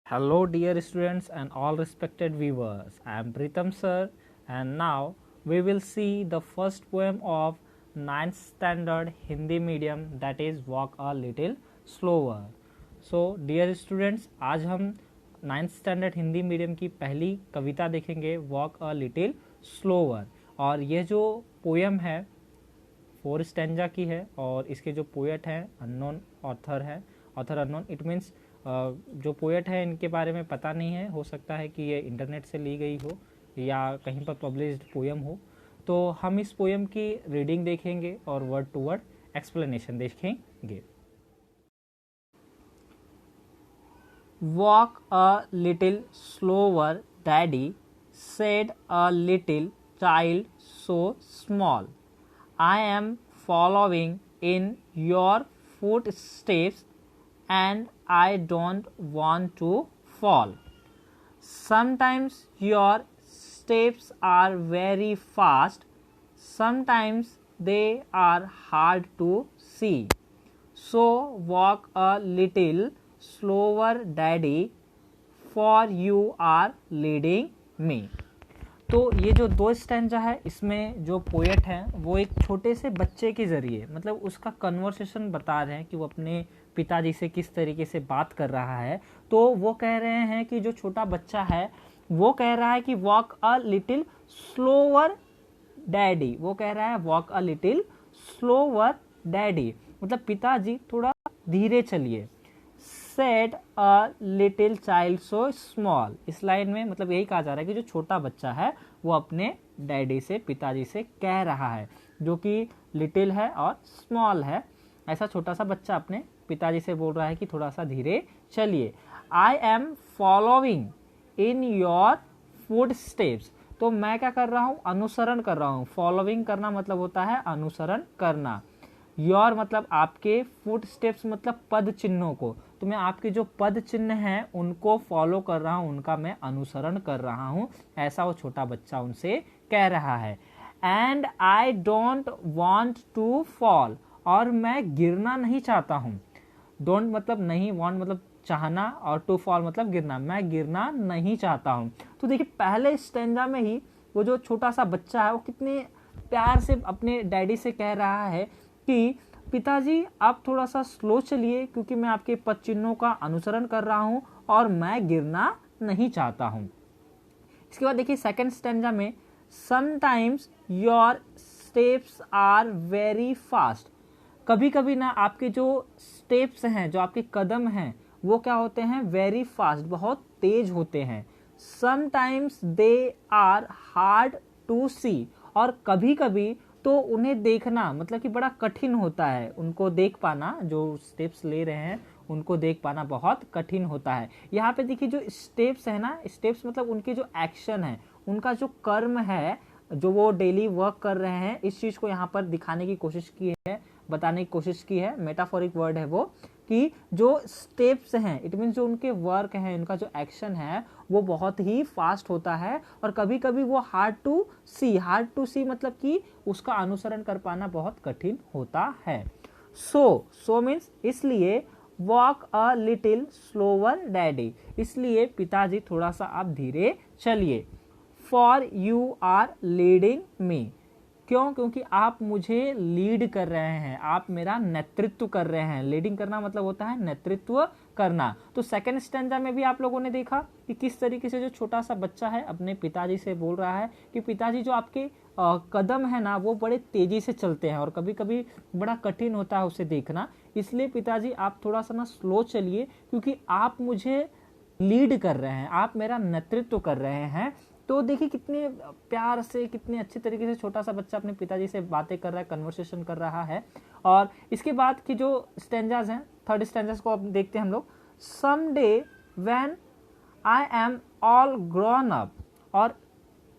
Hello, dear students and all respected viewers. I am Pritam sir, and now we will see the first poem of 9th standard Hindi medium, that is Walk a Little Slower. So, dear students, आज हम 9th standard Hindi medium की पहली कविता देखेंगे, walk a little slower. और ये जो poem है 4 stanza की है और इसके जो पोएट हैं अननोन ऑथर है, ऑथर अननोन. इट मीन्स जो पोएट है इनके बारे में पता नहीं है, हो सकता है कि ये इंटरनेट से ली गई हो या कहीं पर पब्लिश्ड पोएम हो. तो हम इस पोएम की रीडिंग देखेंगे और वर्ड टू वर्ड एक्सप्लेनेशन देखेंगे. Walk a little slower, Daddy, said a little child so small. I am following in your footsteps and I don't want to fall. Sometimes your steps are very fast, sometimes they are hard to see. So walk a little slower, Daddy, for you are leading me. तो ये जो 2 stanza है इसमें जो poet है वो एक छोटे से बच्चे के ज़रिए मतलब उसका कन्वर्सेशन बता रहे हैं कि वो अपने पिताजी से किस तरीके से बात कर रहा है. तो वो कह रहे हैं कि जो छोटा बच्चा है वो कह रहा है कि walk a little slower daddy. वो कह रहा है walk a little slower daddy, मतलब पिताजी थोड़ा धीरे चलिए. सेड अ लिटिल चाइल्ड सो स्मॉल. इस लाइन में मतलब यही कहा जा रहा है कि जो छोटा बच्चा है वो अपने डैडी से, पिताजी से कह रहा है, जो कि लिटिल है और स्मॉल है. ऐसा छोटा सा बच्चा अपने पिताजी से बोल रहा है कि थोड़ा सा धीरे चलिए. I am following in your foot steps. तो मैं क्या कर रहा हूँ, अनुसरण कर रहा हूँ. फॉलोइंग करना मतलब होता है अनुसरण करना. योर मतलब आपके, फुट स्टेप्स मतलब पद चिन्हों को. तो मैं आपके जो पद चिन्ह हैं उनको फॉलो कर रहा हूँ, उनका मैं अनुसरण कर रहा हूँ, ऐसा वो छोटा बच्चा उनसे कह रहा है. And I don't want to fall. और मैं गिरना नहीं चाहता हूँ. डोंट मतलब नहीं, वॉन्ट मतलब चाहना, और टू फॉल मतलब गिरना. मैं गिरना नहीं चाहता हूँ. तो देखिए पहले स्टैंजा में ही वो जो छोटा सा बच्चा है वो कितने प्यार से अपने डैडी से कह रहा है कि पिताजी आप थोड़ा सा स्लो चलिए क्योंकि मैं आपके पद चिन्हों का अनुसरण कर रहा हूं और मैं गिरना नहीं चाहता हूं. इसके बाद देखिए सेकंड स्टैंजा में sometimes your steps are very fast. कभी कभी ना आपके जो स्टेप्स हैं, जो आपके कदम हैं, वो क्या होते हैं, वेरी फास्ट, बहुत तेज होते हैं. Sometimes they are hard to see. और कभी कभी तो उन्हें देखना मतलब कि बड़ा कठिन होता है, उनको देख पाना, जो स्टेप्स ले रहे हैं उनको देख पाना बहुत कठिन होता है. यहाँ पे देखिए जो स्टेप्स है ना, स्टेप्स मतलब उनके जो एक्शन है, उनका जो कर्म है, जो वो डेली वर्क कर रहे हैं, इस चीज़ को यहाँ पर दिखाने की कोशिश की है, बताने की कोशिश की है. मेटाफोरिक वर्ड है वो, कि जो स्टेप्स हैं इट मीन्स जो उनके वर्क हैं, उनका जो एक्शन है वो बहुत ही फास्ट होता है. और कभी कभी वो हार्ड टू सी मतलब कि उसका अनुसरण कर पाना बहुत कठिन होता है. सो मीन्स इसलिए walk a little slower daddy, इसलिए पिताजी थोड़ा सा आप धीरे चलिए. फॉर यू आर लीडिंग मी. क्यों? क्योंकि आप मुझे लीड कर रहे हैं, आप मेरा नेतृत्व कर रहे हैं. लीडिंग करना मतलब होता है नेतृत्व करना. तो सेकंड स्टैंजा में भी आप लोगों ने देखा कि किस तरीके से जो छोटा सा बच्चा है अपने पिताजी से बोल रहा है कि पिताजी जो आपके कदम है ना वो बड़े तेजी से चलते हैं और कभी कभी बड़ा कठिन होता है उसे देखना. इसलिए पिताजी आप थोड़ा सा ना स्लो चलिए क्योंकि आप मुझे लीड कर रहे हैं, आप मेरा नेतृत्व कर रहे हैं. तो देखिए कितने प्यार से, कितने अच्छे तरीके से छोटा सा बच्चा अपने पिताजी से बातें कर रहा है, कन्वर्सेशन कर रहा है. और इसके बाद की जो स्टैंजाज हैं, थर्ड स्टैंजाज को अब देखते हैं हम लोग. Some day when I am all grown up. और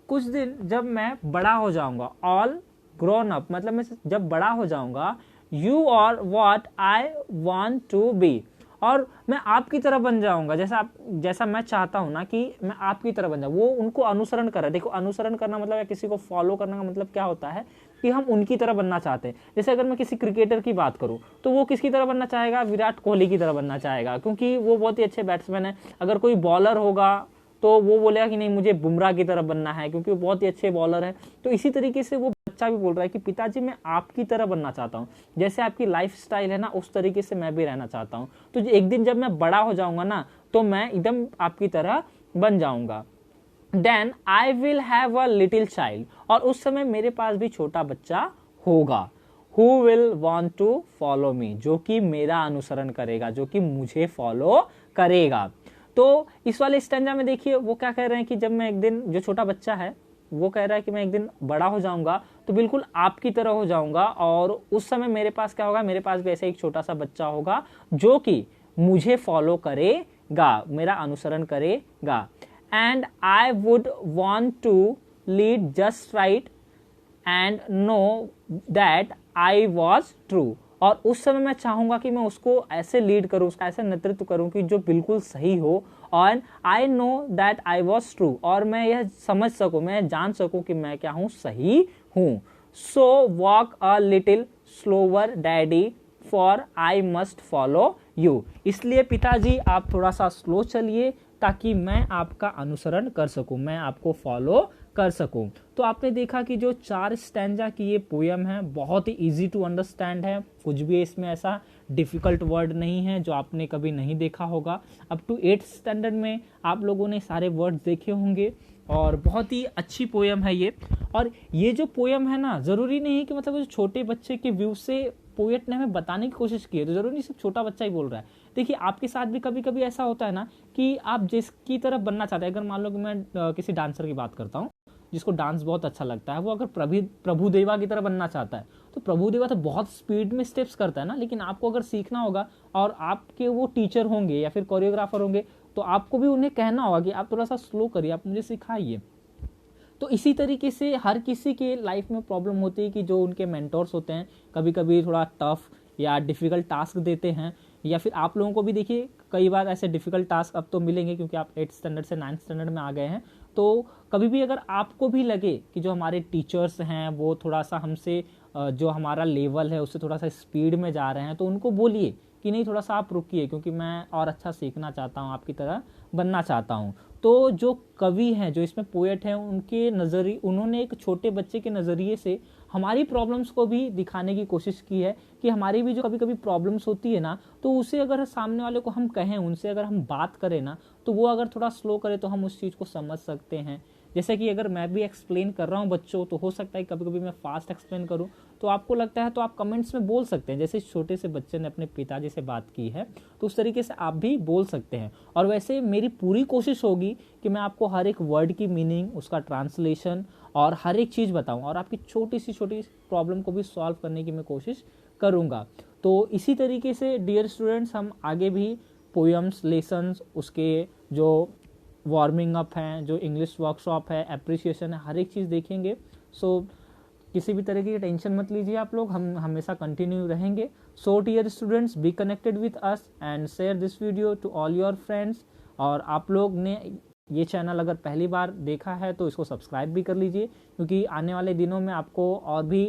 कुछ दिन जब मैं बड़ा हो जाऊंगा. ऑल ग्रोन अप मतलब मैं जब बड़ा हो जाऊंगा. You are what I want to be. और मैं आपकी तरह बन जाऊंगा, जैसा मैं चाहता हूं ना कि मैं आपकी तरह बन जाऊं। वो उनको अनुसरण कर रहा है। देखो, अनुसरण करना मतलब या किसी को फॉलो करने का मतलब क्या होता है कि हम उनकी तरह बनना चाहते हैं। जैसे अगर मैं किसी क्रिकेटर की बात करूं तो वो किसकी तरह बनना चाहेगा? विराट कोहली की तरह बनना चाहेगा, क्योंकि वो बहुत ही अच्छे बैट्समैन है। अगर कोई बॉलर होगा तो वो बोलेगा कि नहीं, मुझे बुमराह की तरह बनना है, क्योंकि वो बहुत ही अच्छे बॉलर है। तो इसी तरीके से वो बच्चा भी बोल रहा है कि पिताजी मैं आपकी तरह बनना चाहता हूँ, जैसे आपकी लाइफ स्टाइल है ना उस तरीके से मैं भी रहना चाहता हूँ। तो एक दिन जब मैं बड़ा हो जाऊंगा ना तो मैं एकदम आपकी तरह बन जाऊंगा। Then I will have a little child, और उस समय मेरे पास भी छोटा बच्चा होगा। Who will want to follow me, जो कि मेरा अनुसरण करेगा, जो कि मुझे फॉलो करेगा। तो इस वाले स्टैंजा में देखिए वो क्या कह रहे हैं कि जब मैं एक दिन, जो छोटा बच्चा है वो कह रहा है कि मैं एक दिन बड़ा हो जाऊंगा तो बिल्कुल आपकी तरह हो जाऊंगा, और उस समय मेरे पास क्या होगा? मेरे पास भी ऐसे एक छोटा सा बच्चा होगा जो कि मुझे फॉलो करेगा, मेरा अनुसरण करेगा। And I would want to lead just right and know that I was true, और उस समय मैं चाहूंगा कि मैं उसको ऐसे लीड करूं, उसका ऐसे नेतृत्व करूं कि जो बिल्कुल सही हो। और I know that I was true, और मैं यह समझ सकूं, मैं जान सकूं कि मैं क्या हूं, सही हूं। So walk a little slower daddy for I must follow you, इसलिए पिताजी आप थोड़ा सा स्लो चलिए ताकि मैं आपका अनुसरण कर सकूं, मैं आपको फॉलो कर सकूं। तो आपने देखा कि जो 4 स्टैंजा की ये पोयम है बहुत ही इजी टू अंडरस्टैंड है, कुछ भी इसमें ऐसा डिफिकल्ट वर्ड नहीं है जो आपने कभी नहीं देखा होगा। अप टू 8th स्टैंडर्ड में आप लोगों ने सारे वर्ड्स देखे होंगे, और बहुत ही अच्छी पोयम है ये। और ये जो पोयम है ना, जरूरी नहीं है कि मतलब जो छोटे बच्चे के व्यू से पोएट ने हमें बताने की कोशिश की है, तो जरूरी नहीं सिर्फ छोटा बच्चा ही बोल रहा है। देखिए आपके साथ भी कभी कभी ऐसा होता है ना कि आप जिसकी तरफ बनना चाहते हैं, अगर मान लो कि मैं किसी डांसर की बात करता हूँ जिसको डांस बहुत अच्छा लगता है, वो अगर प्रभु देवा की तरह बनना चाहता है, तो प्रभु देवा तो बहुत स्पीड में स्टेप्स करता है ना, लेकिन आपको अगर सीखना होगा और आपके वो टीचर होंगे या फिर कोरियोग्राफर होंगे, तो आपको भी उन्हें कहना होगा कि आप थोड़ा सा स्लो करिए, आप मुझे सिखाइए। तो इसी तरीके से हर किसी के लाइफ में प्रॉब्लम होती है कि जो उनके मेंटोर्स होते हैं कभी कभी थोड़ा टफ या डिफ़िकल्ट टास्क देते हैं, या फिर आप लोगों को भी देखिए कई बार ऐसे डिफ़िकल्ट टास्क अब तो मिलेंगे क्योंकि आप 8th स्टैंडर्ड से 9th स्टैंडर्ड में आ गए हैं। तो कभी भी अगर आपको भी लगे कि जो हमारे टीचर्स हैं वो थोड़ा सा हमसे जो हमारा लेवल है उससे थोड़ा सा स्पीड में जा रहे हैं, तो उनको बोलिए कि नहीं थोड़ा सा आप रुकिए, क्योंकि मैं और अच्छा सीखना चाहता हूँ, आपकी तरह बनना चाहता हूँ। तो जो कवि हैं, जो इसमें पोएट हैं, उनके नज़रिए, उन्होंने एक छोटे बच्चे के नज़रिए से हमारी प्रॉब्लम्स को भी दिखाने की कोशिश की है कि हमारी भी जो कभी कभी प्रॉब्लम्स होती है ना, तो उसे अगर सामने वाले को हम कहें, उनसे अगर हम बात करें ना, तो वो अगर थोड़ा स्लो करे तो हम उस चीज़ को समझ सकते हैं। जैसे कि अगर मैं भी एक्सप्लेन कर रहा हूँ बच्चों, तो हो सकता है कभी कभी मैं फास्ट एक्सप्लेन करूँ, तो आपको लगता है तो आप कमेंट्स में बोल सकते हैं, जैसे छोटे से बच्चे ने अपने पिताजी से बात की है तो उस तरीके से आप भी बोल सकते हैं। और वैसे मेरी पूरी कोशिश होगी कि मैं आपको हर एक वर्ड की मीनिंग, उसका ट्रांसलेशन और हर एक चीज़ बताऊं, और आपकी छोटी सी प्रॉब्लम को भी सॉल्व करने की मैं कोशिश करूंगा। तो इसी तरीके से डियर स्टूडेंट्स, हम आगे भी पोएम्स, लेसन्स, उसके जो वार्मिंग अप हैं, जो इंग्लिश वर्कशॉप है, एप्रिसिएशन है, हर एक चीज़ देखेंगे। सो किसी भी तरह की टेंशन मत लीजिए आप लोग, हम हमेशा कंटिन्यू रहेंगे। So dear students, be connected with us and share this video to all your friends. और आप लोग ने ये चैनल अगर पहली बार देखा है तो इसको सब्सक्राइब भी कर लीजिए, क्योंकि आने वाले दिनों में आपको और भी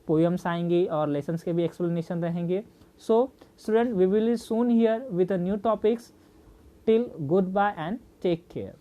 पोएम्स आएंगे और लेसन्स के भी एक्सप्लेनेशन रहेंगे। So student, we will soon here with a new topics. Till goodbye and take care.